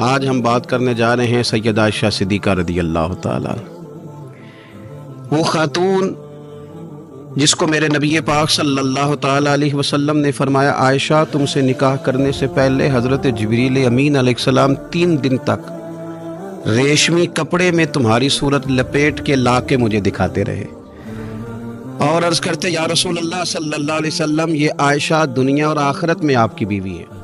آج ہم بات کرنے جا رہے ہیں سیدہ عائشہ صدیقہ رضی اللہ تعالیٰ، وہ خاتون جس کو میرے نبی پاک صلی اللہ تعالیٰ علیہ وسلم نے فرمایا عائشہ تم سے نکاح کرنے سے پہلے حضرت جبریل امین علیہ السلام 3 دن تک ریشمی کپڑے میں تمہاری صورت لپیٹ کے لا کے مجھے دکھاتے رہے اور عرض کرتے یا رسول اللہ صلی اللہ علیہ وسلم یہ عائشہ دنیا اور آخرت میں آپ کی بیوی ہے۔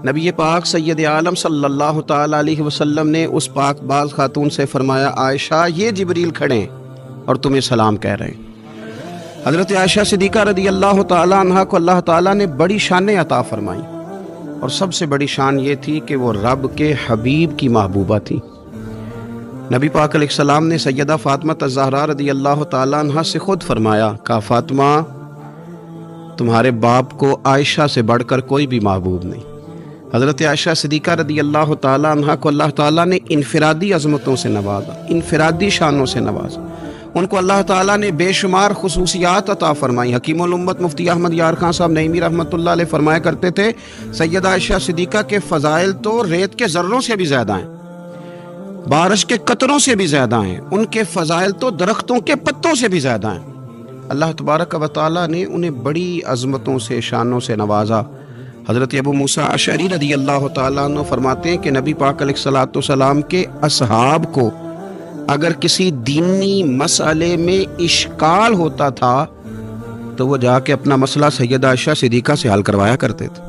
نبی پاک سید عالم صلی اللہ تعالیٰ علیہ وسلم نے اس پاک باز خاتون سے فرمایا عائشہ یہ جبریل کھڑے ہیں اور تمہیں سلام کہہ رہے ہیں۔ حضرت عائشہ صدیقہ رضی اللہ تعالیٰ عنہ کو اللہ تعالیٰ نے بڑی شانیں عطا فرمائیں اور سب سے بڑی شان یہ تھی کہ وہ رب کے حبیب کی محبوبہ تھی۔ نبی پاک علیہ السلام نے سیدہ فاطمہ الزہرا رضی اللہ تعالیٰ عنہ سے خود فرمایا کہ فاطمہ تمہارے باپ کو عائشہ سے بڑھ کر کوئی بھی محبوب نہیں۔ حضرت عائشہ صدیقہ رضی اللہ تعالیٰ عنہ کو اللہ تعالیٰ نے انفرادی عظمتوں سے نوازا، انفرادی شانوں سے نوازا، ان کو اللہ تعالیٰ نے بے شمار خصوصیات عطا فرمائی۔ حکیم الامت مفتی احمد یار خان صاحب نعیمی رحمۃ اللہ علیہ فرمایا کرتے تھے سیدہ عائشہ صدیقہ کے فضائل تو ریت کے ذروں سے بھی زیادہ ہیں، بارش کے قطروں سے بھی زیادہ ہیں، ان کے فضائل تو درختوں کے پتوں سے بھی زیادہ ہیں۔ اللہ تبارک و تعالیٰ نے انہیں بڑی عظمتوں سے شانوں سے نوازا۔ حضرت ابو موسیٰ اشعری رضی اللہ تعالیٰ عنہ فرماتے ہیں کہ نبی پاک علیہ الصلوۃ والسلام کے اصحاب کو اگر کسی دینی مسئلے میں اشکال ہوتا تھا تو وہ جا کے اپنا مسئلہ سیدہ عائشہ صدیقہ سے حل کروایا کرتے تھے۔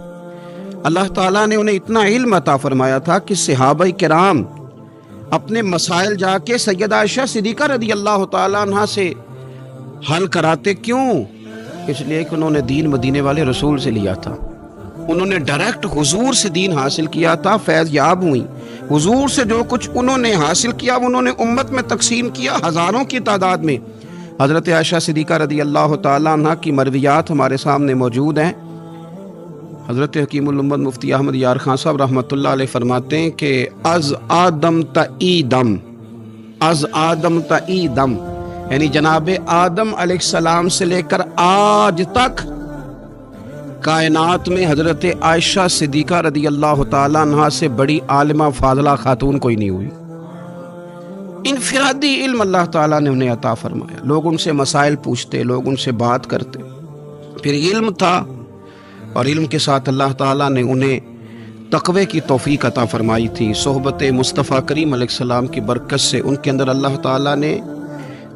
اللہ تعالیٰ نے انہیں اتنا علم عطا فرمایا تھا کہ صحابہ کرام اپنے مسائل جا کے سیدہ عائشہ صدیقہ رضی اللہ تعالیٰ عنہ سے حل کراتے۔ کیوں؟ اس لیے کہ انہوں نے دین مدینے والے رسول سے لیا تھا، انہوں نے ڈائریکٹ حضور سے دین حاصل کیا تھا، فیض یاب ہوئی۔ حضور سے جو کچھ انہوں نے حاصل کیا انہوں نے امت میں تقسیم کیا ہزاروں کی تعداد میں۔ حضرت عائشہ صدیقہ رضی اللہ تعالیٰ عنہ کی مرویات ہمارے سامنے موجود ہیں۔ حضرت حکیم الامت مفتی احمد یار خان صاحب رحمۃ اللہ علیہ فرماتے ہیں کہ از آدم تا ایدم، از آدم تا ایدم یعنی جناب آدم علیہ السلام سے لے کر آج تک کائنات میں حضرت عائشہ صدیقہ رضی اللہ تعالیٰ عنہ سے بڑی عالمہ فاضلہ خاتون کوئی نہیں ہوئی۔ انفرادی علم اللہ تعالیٰ نے انہیں عطا فرمایا، لوگ ان سے مسائل پوچھتے، لوگ ان سے بات کرتے، پھر علم تھا اور علم کے ساتھ اللہ تعالیٰ نے انہیں تقوی کی توفیق عطا فرمائی تھی۔ صحبت مصطفیٰ کریم علیہ السلام کی برکت سے ان کے اندر اللہ تعالیٰ نے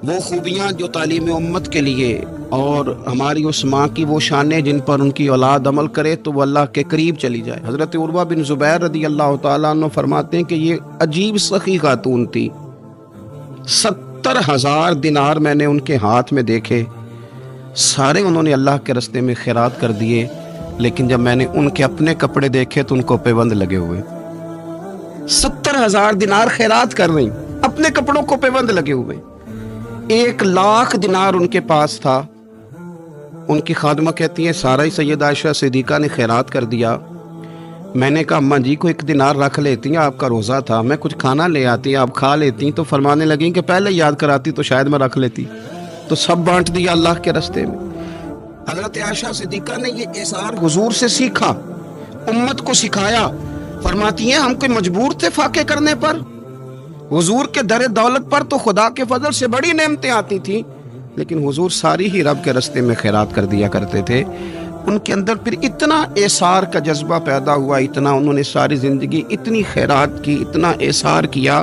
وہ خوبیاں جو تعلیم امت کے لیے اور ہماری اس ماں کی وہ شانیں جن پر ان کی اولاد عمل کرے تو وہ اللہ کے قریب چلی جائے۔ حضرت عروہ بن زبیر رضی اللہ تعالیٰ عنہ فرماتے ہیں کہ یہ عجیب سخی خاتون تھی، 70,000 دینار میں نے ان کے ہاتھ میں دیکھے، سارے انہوں نے اللہ کے راستے میں خیرات کر دیے، لیکن جب میں نے ان کے اپنے کپڑے دیکھے تو ان کو پیوند لگے ہوئے۔ 70,000 دینار خیرات کر رہی، اپنے کپڑوں کو پیوند لگے ہوئے۔ 1,00,000 دینار ان کے پاس تھا۔ ان کی خادمہ کہتی ہیں سارا ہی سیدہ عائشہ صدیقہ نے خیرات کر دیا۔ میں نے کہا اماں جی کو 1 دینار رکھ لیتی ہیں، آپ کا روزہ تھا، میں کچھ کھانا لے آتی، آپ کھا لیتی۔ تو فرمانے لگیں کہ پہلے یاد کراتی تو شاید میں رکھ لیتی، تو سب بانٹ دیا اللہ کے راستے میں۔ حضرت عائشہ صدیقہ نے یہ اثار حضور سے سیکھا، امت کو سکھایا۔ فرماتی ہیں ہم کوئی مجبور تھے فاقے کرنے پر، حضور کے در دولت پر تو خدا کے فضل سے بڑی نعمتیں آتی تھیں، لیکن حضور ساری ہی رب کے راستے میں خیرات کر دیا کرتے تھے۔ ان کے اندر پھر اتنا اثار کا جذبہ پیدا ہوا، اتنا انہوں نے ساری زندگی اتنی خیرات کی، اتنا اثار کیا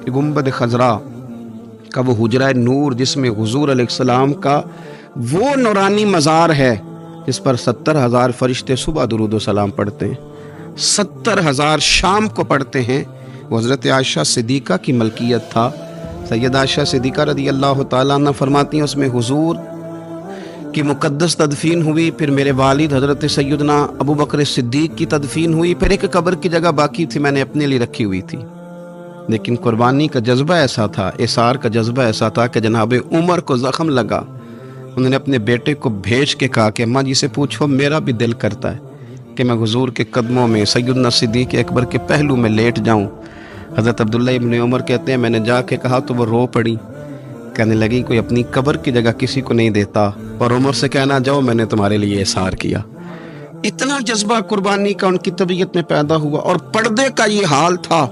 کہ گنبد خضرا کا وہ حجرہ نور جس میں حضور علیہ السلام کا وہ نورانی مزار ہے جس پر 70,000 فرشتے صبح درود و سلام پڑھتے ہیں، 70,000 شام کو پڑھتے ہیں، وہ حضرت عائشہ صدیقہ کی ملکیت تھا۔ سیدہ عائشہ صدیقہ رضی اللہ تعالیٰ عنہ فرماتی ہیں اس میں حضور کی مقدس تدفین ہوئی، پھر میرے والد حضرت سیدنا ابو بکر صدیق کی تدفین ہوئی، پھر ایک قبر کی جگہ باقی تھی میں نے اپنے لیے رکھی ہوئی تھی۔ لیکن قربانی کا جذبہ ایسا تھا، اثار کا جذبہ ایسا تھا کہ جناب عمر کو زخم لگا، انہوں نے اپنے بیٹے کو بھیج کے کہا کہ اماں جی سے پوچھو میرا بھی دل کرتا ہے کہ میں حضور کے قدموں میں سیدنا صدیق اکبر کے پہلو میں لیٹ جاؤں۔ حضرت عبداللہ ابن عمر کہتے ہیں میں نے جا کے کہا تو وہ رو پڑی، کہنے لگی کوئی اپنی قبر کی جگہ کسی کو نہیں دیتا، اور عمر سے کہنا جاؤ میں نے تمہارے لیے اثار کیا۔ اتنا جذبہ قربانی کا ان کی طبیعت میں پیدا ہوا، اور پردے کا یہ حال تھا۔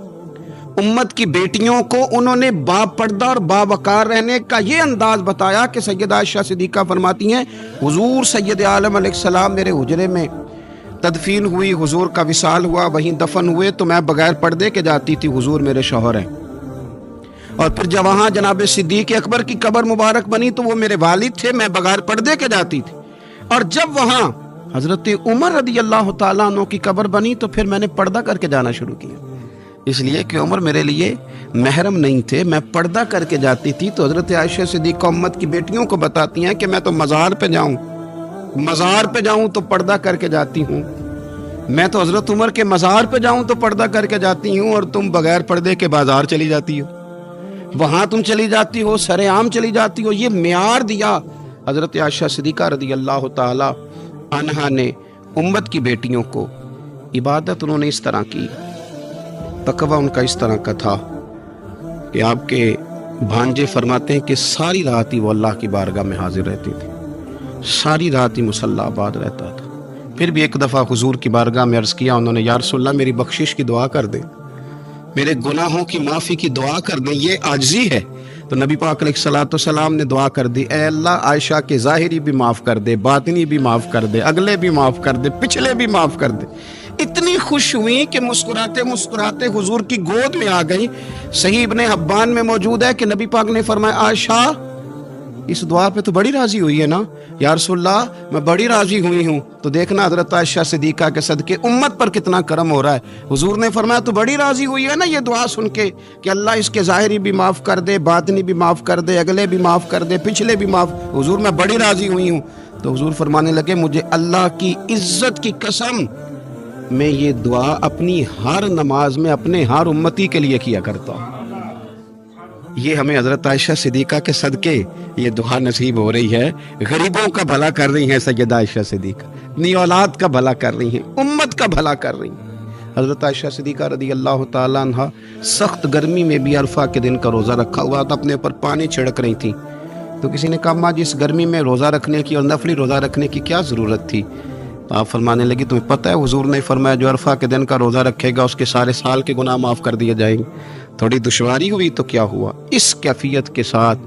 امت کی بیٹیوں کو انہوں نے با پردہ اور با وقار رہنے کا یہ انداز بتایا کہ سیدہ عائشہ صدیقہ فرماتی ہیں حضور سید عالم علیہ السلام میرے حجرے میں تدفین ہوئی، حضور کا وصال ہوا، وہیں دفن ہوئے تو میں بغیر پردے کے جاتی تھی، حضور میرے شوہر ہیں۔ اور پھر جب وہاں جناب صدیق اکبر کی قبر مبارک بنی تو وہ میرے والد تھے، میں بغیر پردے کے جاتی تھی۔ اور جب وہاں حضرت عمر رضی اللہ تعالیٰ عنہ کی قبر بنی تو پھر میں نے پردہ کر کے جانا شروع کیا، اس لیے کہ عمر میرے لیے محرم نہیں تھے، میں پردہ کر کے جاتی تھی۔ تو حضرت عائشہ صدیقہ امت کی بیٹیوں کو بتاتی ہیں کہ میں تو مزار پہ جاؤں تو پردہ کر کے جاتی ہوں، میں تو حضرت عمر کے مزار پہ جاؤں تو پردہ کر کے جاتی ہوں، اور تم بغیر پردے کے بازار چلی جاتی ہو، وہاں تم چلی جاتی ہو، سر عام چلی جاتی ہو۔ یہ معیار دیا حضرت عائشہ صدیقہ رضی اللہ تعالی عنہا نے امت کی بیٹیوں کو۔ عبادت انہوں نے اس طرح کی، تقوی ان کا اس طرح کا تھا کہ آپ کے بھانجے فرماتے ہیں کہ ساری رات ہی وہ اللہ کی بارگاہ میں حاضر رہتی تھی، ساری رات ہی مصلی آباد رہتا تھا۔ پھر بھی ایک دفعہ حضور کی بارگاہ میں عرض کیا انہوں نے، یا رسول اللہ میری بخشش کی دعا کر دیں، میرے گناہوں کی معافی کی دعا کر دیں، یہ عاجزی ہے۔ تو نبی پاک علیہ الصلوۃ والسلام نے دعا کر دی، اے اللہ عائشہ کے ظاہری بھی معاف کر دے، باطنی بھی معاف کر دے، اگلے بھی معاف کر دے، پچھلے بھی معاف کر دے۔ اتنی خوش ہوئی کہ مسکراتے مسکراتے حضور کی گود میں آ گئی۔ صحیح ابن حبان میں موجود ہے کہ نبی پاک نے فرمایا عائشہ اس دعا پہ تو بڑی راضی ہوئی ہے نا؟ یا رسول اللہ میں بڑی راضی ہوئی ہوں۔ تو دیکھنا حضرت عائشہ صدیقہ کے صدقے امت پر کتنا کرم ہو رہا ہے۔ حضور نے فرمایا تو بڑی راضی ہوئی ہے نا یہ دعا سن کے کہ اللہ اس کے ظاہری بھی معاف کر دے، باطنی بھی معاف کر دے، اگلے بھی معاف کر دے، پچھلے بھی معاف۔ حضور میں بڑی راضی ہوئی ہوں۔ تو حضور فرمانے لگے مجھے اللہ کی عزت کی قسم میں یہ دعا اپنی ہر نماز میں اپنے ہر امتی کے لیے کیا کرتا ہوں۔ یہ ہمیں حضرت عائشہ صدیقہ کے صدقے یہ دعا نصیب ہو رہی ہے۔ غریبوں کا بھلا کر رہی ہیں سیدہ عائشہ صدیقہ، اپنی اولاد کا بھلا کر رہی ہیں، امت کا بھلا کر رہی ہیں۔ حضرت عائشہ صدیقہ رضی اللہ تعالیٰ عنہ سخت گرمی میں بھی عرفہ کے دن کا روزہ رکھا ہوا تھا، اپنے اوپر پانی چھڑک رہی تھیں۔ تو کسی نے کہا ماں جی اس گرمی میں روزہ رکھنے کی اور نفلی روزہ رکھنے کی کیا ضرورت تھی؟ تو آپ فرمانے لگی تمہیں پتہ ہے حضور نے فرمایا جو عرفہ کے دن کا روزہ رکھے گا اس کے سارے سال کے گناہ معاف کر دیے جائیں گے۔ تھوڑی دشواری ہوئی تو کیا ہوا؟ اس کیفیت کے ساتھ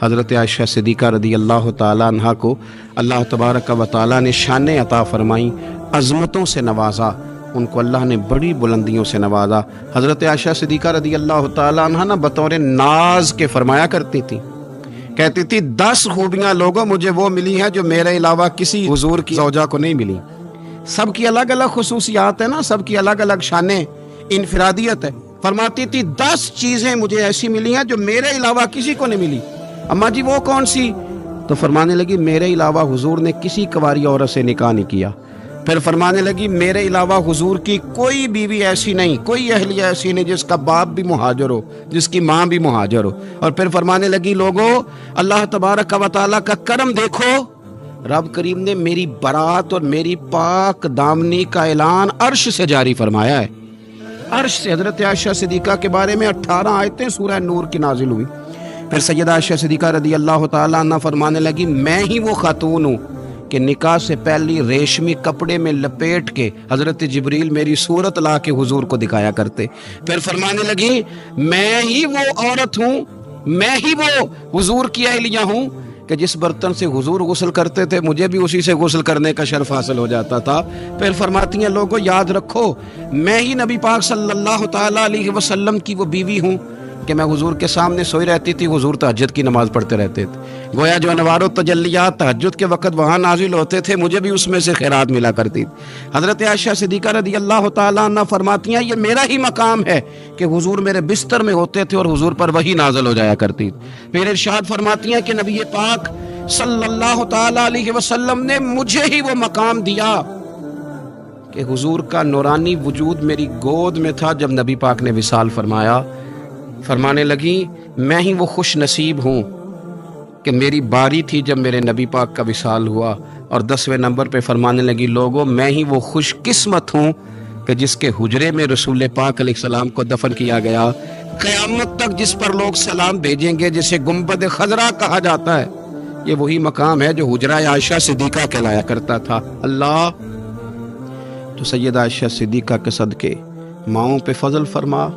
حضرت عائشہ صدیقہ رضی اللہ تعالیٰ عنہ کو اللہ تبارک و تعالیٰ نے شانیں عطا فرمائیں، عظمتوں سے نوازا، ان کو اللہ نے بڑی بلندیوں سے نوازا۔ حضرت عائشہ صدیقہ رضی اللہ تعالیٰ عنہ نا بطور ناز کے فرمایا کرتی تھی، کہتی تھی 10 خوبیاں لوگوں مجھے وہ ملی ہیں جو میرے علاوہ کسی حضور کی زوجہ کو نہیں ملی۔ سب کی الگ الگ خصوصیات ہیں نا، سب کی الگ الگ شانیں، انفرادیت ہے۔ فرماتی تھی 10 چیزیں مجھے ایسی ملی ہیں جو میرے علاوہ کسی کو نہیں ملی۔ اماں جی وہ کون سی؟ تو فرمانے لگی میرے علاوہ حضور نے کسی کنواری عورت سے نکاح نہیں کیا۔ پھر فرمانے لگی میرے علاوہ حضور کی کوئی بیوی ایسی نہیں، کوئی اہلیہ ایسی نہیں جس کا باپ بھی مہاجر ہو، جس کی ماں بھی مہاجر ہو۔ اور پھر فرمانے لگی لوگوں اللہ تبارک و تعالیٰ کا کرم دیکھو، رب کریم نے میری برات اور میری پاک دامنی کا اعلان عرش سے جاری فرمایا ہے۔ عرش سے حضرت عائشہ صدیقہ کے بارے میں 18 آیتیں سورہ نور کی نازل ہوئی۔ پھر سیدہ عائشہ صدیقہ رضی اللہ تعالیٰ عنہ فرمانے لگی میں ہی وہ خاتون ہوں کہ نکاح سے پہلی ریشمی کپڑے میں لپیٹ کے حضرت جبریل میری صورت لا کے حضور کو دکھایا کرتے۔ پھر فرمانے لگی میں ہی وہ عورت ہوں، میں ہی وہ حضور کی اہلیہ ہوں کہ جس برتن سے حضور غسل کرتے تھے مجھے بھی اسی سے غسل کرنے کا شرف حاصل ہو جاتا تھا۔ پھر فرماتی ہیں لوگوں یاد رکھو میں ہی نبی پاک صلی اللہ تعالیٰ علیہ وسلم کی وہ بیوی ہوں کہ میں حضور کے سامنے سوئی رہتی تھی، حضور تہجد کی نماز پڑھتے رہتے تھے، گویا جو انوار و تجلیات تہجد کے وقت وہاں نازل ہوتے تھے مجھے بھی اس میں سے خیرات ملا کرتی تھی۔ حضرت عائشہ صدیقہ رضی اللہ تعالیٰ عنہ فرماتی ہیں یہ میرا ہی مقام ہے کہ حضور میرے بستر میں ہوتے تھے اور حضور پر وحی نازل ہو جایا کرتی۔ پھر ارشاد فرماتی ہیں کہ نبی پاک صلی اللہ تعالیٰ علیہ وسلم نے مجھے ہی وہ مقام دیا کہ حضور کا نورانی وجود میری گود میں تھا جب نبی پاک نے وصال فرمایا۔ فرمانے لگی میں ہی وہ خوش نصیب ہوں کہ میری باری تھی جب میرے نبی پاک کا وصال ہوا۔ اور 10ویں نمبر پہ فرمانے لگی لوگوں میں ہی وہ خوش قسمت ہوں کہ جس کے حجرے میں رسول پاک علیہ السلام کو دفن کیا گیا۔ قیامت تک جس پر لوگ سلام بھیجیں گے جسے گنبد خضرا کہا جاتا ہے، یہ وہی مقام ہے جو حجرہ عائشہ صدیقہ کہلایا کرتا تھا۔ اللہ تو سیدہ عائشہ صدیقہ کے صدقے ماؤں پہ فضل فرما